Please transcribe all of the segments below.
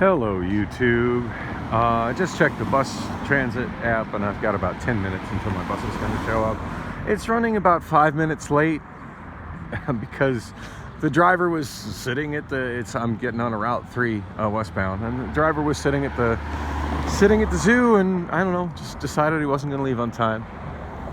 Hello YouTube. I just checked the bus transit app and I've got about 10 minutes until my bus is going to show up. It's running about 5 minutes late because the driver was sitting at I'm getting on a Route 3 westbound, and the driver was sitting at the zoo, and I don't know, just decided he wasn't going to leave on time.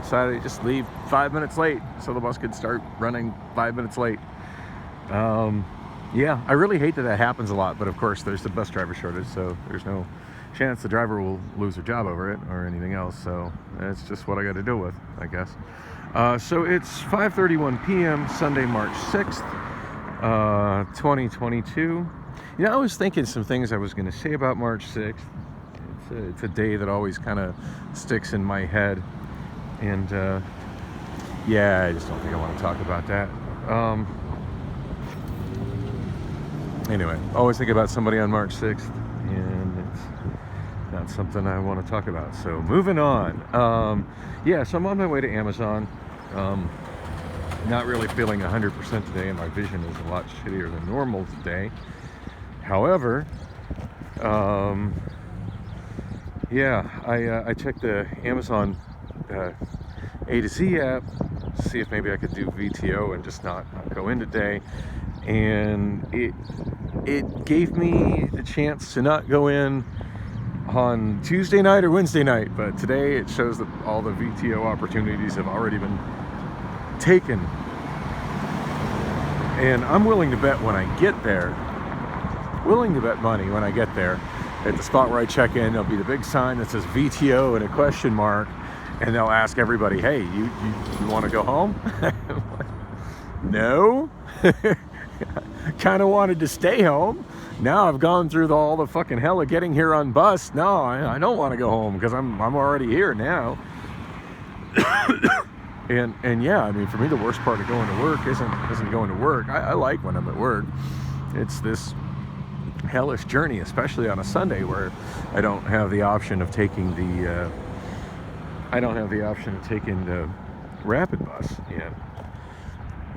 Decided to just leave 5 minutes late so the bus could start running 5 minutes late. Yeah, I really hate that happens a lot, but of course there's the bus driver shortage, so there's no chance the driver will lose their job over it or anything else, so that's just what I got to deal with, I guess. So it's 5:31 p.m. Sunday, March 6th, 2022. You know, I was thinking some things I was going to say about March 6th. It's a day that always kind of sticks in my head, and yeah, I just don't think I want to talk about that. Anyway, always think about somebody on March 6th, and it's not something I want to talk about. So moving on. Yeah, so I'm on my way to Amazon. Not really feeling 100% today, and my vision is a lot shittier than normal today. However, yeah, I checked the Amazon A to Z app to see if maybe I could do VTO and just not go in today. And it gave me the chance to not go in on Tuesday night or Wednesday night, but today it shows that all the VTO opportunities have already been taken. And I'm willing to bet when I get there, money when I get there, at the spot where I check in, there'll be the big sign that says VTO and a question mark, and they'll ask everybody, hey, you want to go home? No. Kind of wanted to stay home. Now I've gone through all the fucking hell of getting here on bus. No, I don't want to go home because I'm already here now. and yeah, I mean, for me, the worst part of going to work isn't going to work. I like when I'm at work. It's this hellish journey, especially on a Sunday where I don't have the option of taking the rapid bus yet,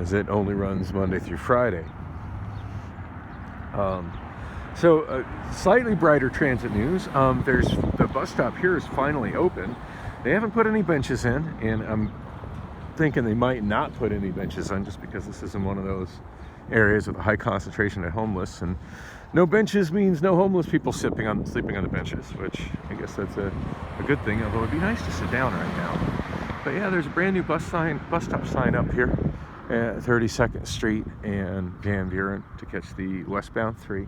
as it only runs Monday through Friday. So slightly brighter transit news. There's the bus stop here is finally open. They haven't put any benches in, and I'm thinking they might not put any benches in just because this isn't one of those areas with a high concentration of homeless, and no benches means no homeless people sleeping on the benches, which I guess that's a good thing, although it'd be nice to sit down right now. But yeah, there's a brand new bus stop sign up here at 32nd Street and Van Buren to catch the westbound 3.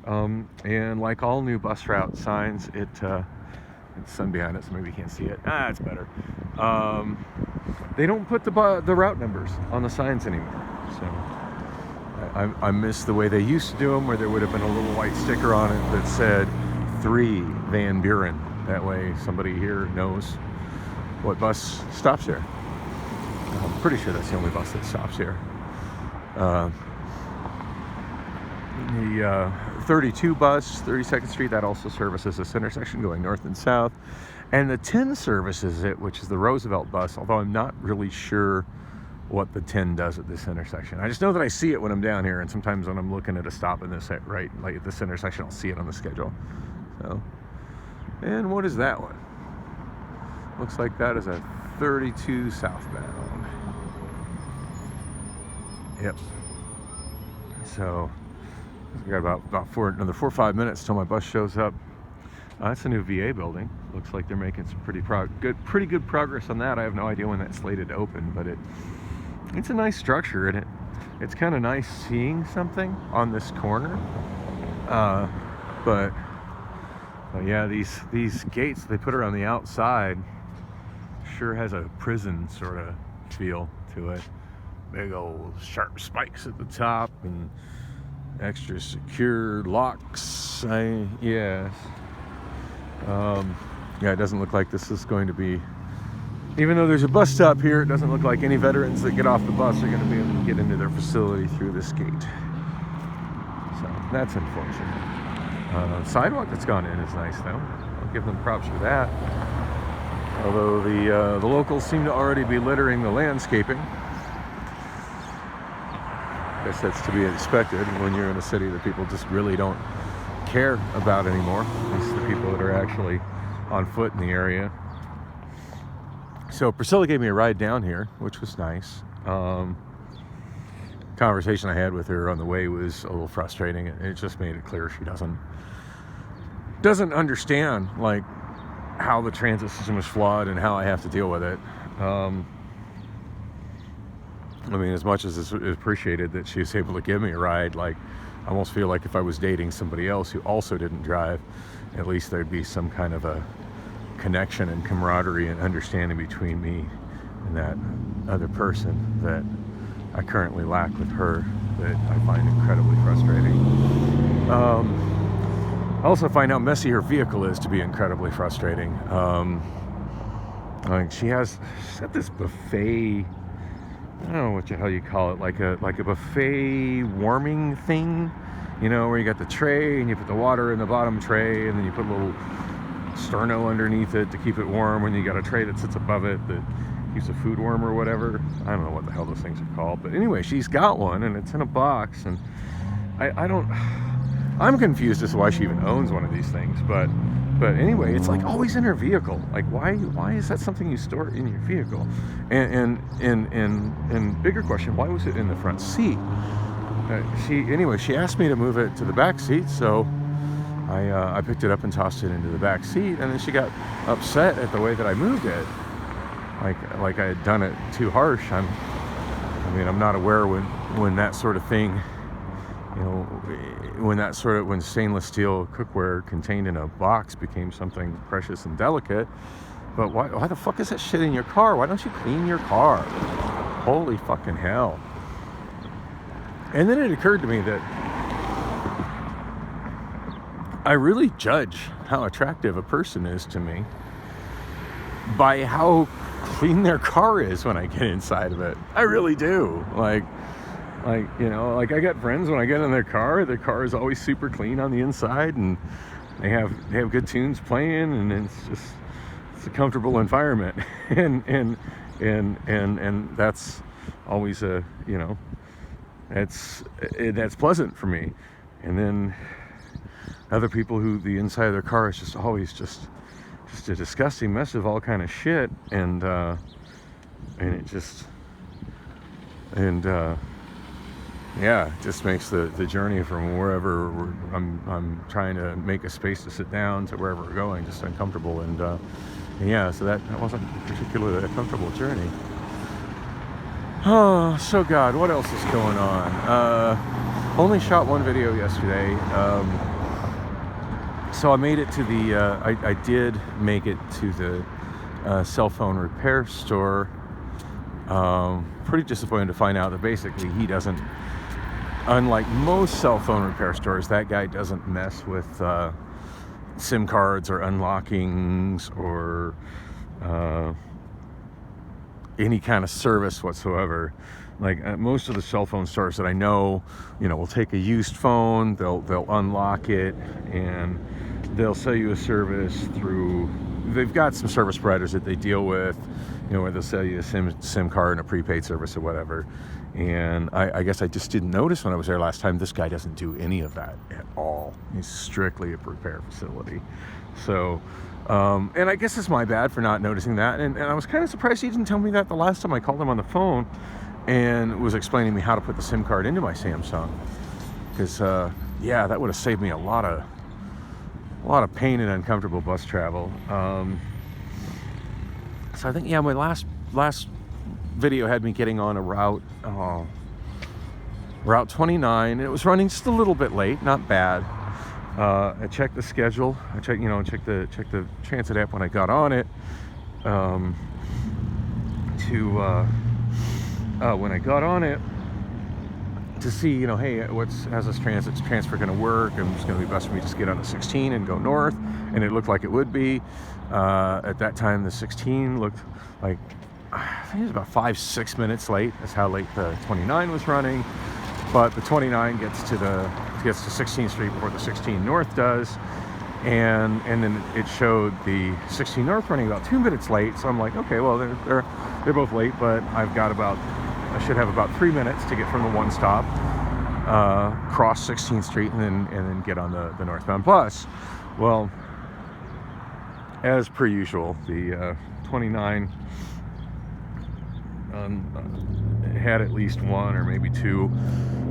And like all new bus route signs, it's sun behind it, so maybe you can't see it. It's better. They don't put the route numbers on the signs anymore, so I miss the way they used to do them, where there would have been a little white sticker on it that said 3 Van Buren. That way somebody here knows what bus stops here. I'm pretty sure that's the only bus that stops here. The 32 bus, 32nd Street, that also services this intersection going north and south. And the 10 services it, which is the Roosevelt bus, although I'm not really sure what the 10 does at this intersection. I just know that I see it when I'm down here, and sometimes when I'm looking at a stop in this right, like at this intersection, I'll see it on the schedule. So, and what is that one? Looks like that is a 32 southbound. Yep. So I got about another 4 or 5 minutes till my bus shows up. It's a new VA building. Looks like they're making some pretty good progress on that. I have no idea when that's slated to open, but it's a nice structure, and it's kind of nice seeing something on this corner. But yeah, these gates they put around the outside sure has a prison sort of feel to it. Big old sharp spikes at the top and extra secure locks. Yeah, it doesn't look like this is going to be, even though there's a bus stop here, it doesn't look like any veterans that get off the bus are going to be able to get into their facility through this gate. So that's unfortunate. Sidewalk that's gone in is nice though. I'll give them props for that. Although the locals seem to already be littering the landscaping. I guess that's to be expected when you're in a city that people just really don't care about anymore, at least the people that are actually on foot in the area. So Priscilla gave me a ride down here, which was nice. Conversation I had with her on the way was a little frustrating. It just made it clear she doesn't understand like how the transit system is flawed and how I have to deal with it. I mean, as much as it's appreciated that she was able to give me a ride, like I almost feel like if I was dating somebody else who also didn't drive, at least there'd be some kind of a connection and camaraderie and understanding between me and that other person that I currently lack with her, that I find incredibly frustrating. I also find how messy her vehicle is to be incredibly frustrating. Like she's got this buffet, I don't know what the hell you call it, like a buffet warming thing, you know, where you got the tray and you put the water in the bottom tray and then you put a little sterno underneath it to keep it warm, and you got a tray that sits above it that keeps the food warm or whatever. I don't know what the hell those things are called, but anyway, she's got one and it's in a box, and I'm confused as to why she even owns one of these things, but anyway, it's like always in her vehicle. Like why is that something you store in your vehicle? And bigger question, why was it in the front seat? She asked me to move it to the back seat, so I picked it up and tossed it into the back seat, and then she got upset at the way that I moved it, like I had done it too harsh. I'm not aware when that sort of thing, you know, when stainless steel cookware contained in a box became something precious and delicate. But why the fuck is that shit in your car? Why don't you clean your car? Holy fucking hell. And then it occurred to me that I really judge how attractive a person is to me by how clean their car is when I get inside of it. I really do. Like you know, like I got friends, when I get in their car is always super clean on the inside, and they have good tunes playing, and it's a comfortable environment. and that's always that's pleasant for me. And then other people who the inside of their car is just always just a disgusting mess of all kind of shit, and it just makes the journey from wherever I'm trying to make a space to sit down to wherever we're going just uncomfortable. And so that wasn't particularly a comfortable journey. Oh, so God, what else is going on? Only shot one video yesterday. So I made it to I did make it to the cell phone repair store. Pretty disappointed to find out that basically he doesn't, unlike most cell phone repair stores, that guy doesn't mess with SIM cards or unlockings or any kind of service whatsoever. Like most of the cell phone stores that I know, will take a used phone, they'll unlock it, and they'll sell you a service through. They've got some service providers that they deal with, where they'll sell you a SIM card and a prepaid service or whatever. And I guess I just didn't notice when I was there last time, this guy doesn't do any of that at all. He's strictly a repair facility. So, and I guess it's my bad for not noticing that. And I was kind of surprised he didn't tell me that the last time I called him on the phone and was explaining to me how to put the SIM card into my Samsung. Because, that would have saved me a lot of pain and uncomfortable bus travel. So I think, my last video had me getting on a route 29, and it was running just a little bit late, not bad. I checked the schedule. I checked the transit app when I got on it. When I got on it to see, hey, how's this transfer going to work? And it's going to be best for me to just get on the 16 and go north. And it looked like it would be. At that time, the 16 looked like, I think it was about 5-6 minutes late. That's how late the 29 was running. But the 29 gets to 16th Street before the 16 North does. And then it showed the 16 North running about 2 minutes late. So I'm like, okay, well, they're both late, but I should have about 3 minutes to get from the one stop cross 16th Street, and then get on the northbound bus. Well, as per usual, the 29 had at least one or maybe two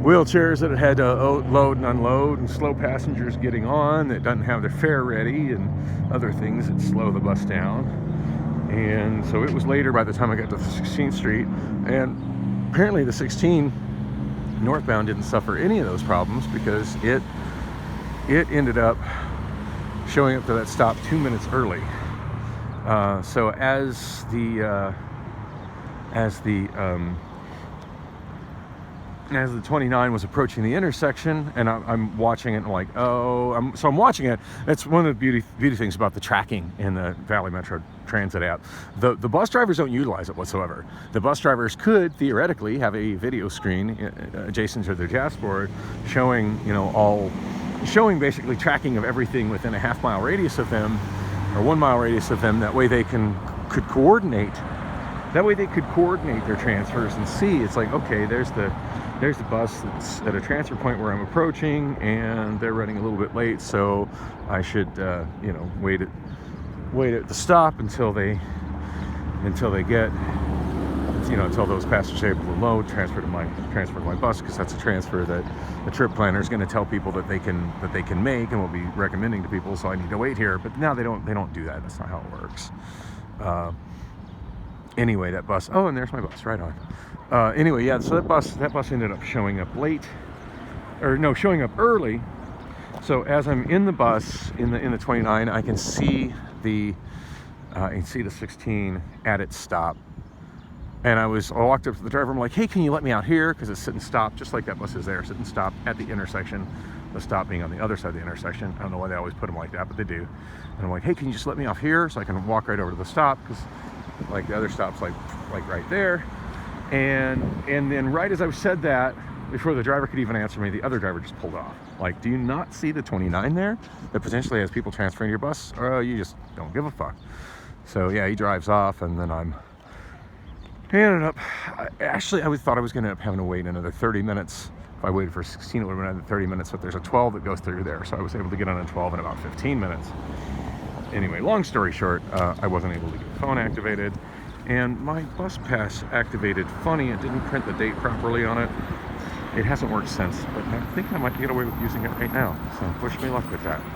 wheelchairs that it had to load and unload, and slow passengers getting on that doesn't have their fare ready, and other things that slow the bus down. And so it was later by the time I got to 16th Street, and apparently the 16 northbound didn't suffer any of those problems, because it ended up showing up to that stop 2 minutes early. So as the 29 was approaching the intersection, and I'm watching it, and I'm like, so I'm watching it. That's one of the beauty things about the tracking in the Valley Metro Transit app. The bus drivers don't utilize it whatsoever. The bus drivers could theoretically have a video screen adjacent to their dashboard showing, showing basically tracking of everything within a half-mile radius of them, or 1 mile radius of them. That way they could coordinate. That way they could coordinate their transfers and see, it's like, okay, there's the bus that's at a transfer point where I'm approaching, and they're running a little bit late, so I should, wait at the stop until they get, until those passengers are able to load, transfer to my bus, because that's a transfer that the trip planner is going to tell people that they can make, and will be recommending to people. So I need to wait here. But now they don't do that. That's not how it works. Anyway, that bus. Oh, and there's my bus. Right on. Anyway, yeah. So that bus ended up showing up late, or no, showing up early. So as I'm in the bus in the 29, I can see the 16 at its stop. And I walked up to the driver. I'm like, hey, can you let me out here? Because it's sit and stop, just like that bus is there. Sit and stop at the intersection. The stop being on the other side of the intersection. I don't know why they always put them like that, but they do. And I'm like, hey, can you just let me off here so I can walk right over to the stop? Because like the other stop's like right there. And then right as I said that, before the driver could even answer me, the other driver just pulled off. Like, do you not see the 29 there that potentially has people transferring to your bus? Or you just don't give a fuck. So yeah, he drives off, and then I ended up, actually, I thought I was going to end up having to wait another 30 minutes. If I waited for 16, it would have been another 30 minutes, but there's a 12 that goes through there. So I was able to get on a 12 in about 15 minutes. Anyway, long story short, I wasn't able to get the phone activated. And my bus pass activated funny. It didn't print the date properly on it. It hasn't worked since, but I think I might get away with using it right now. So wish me luck with that.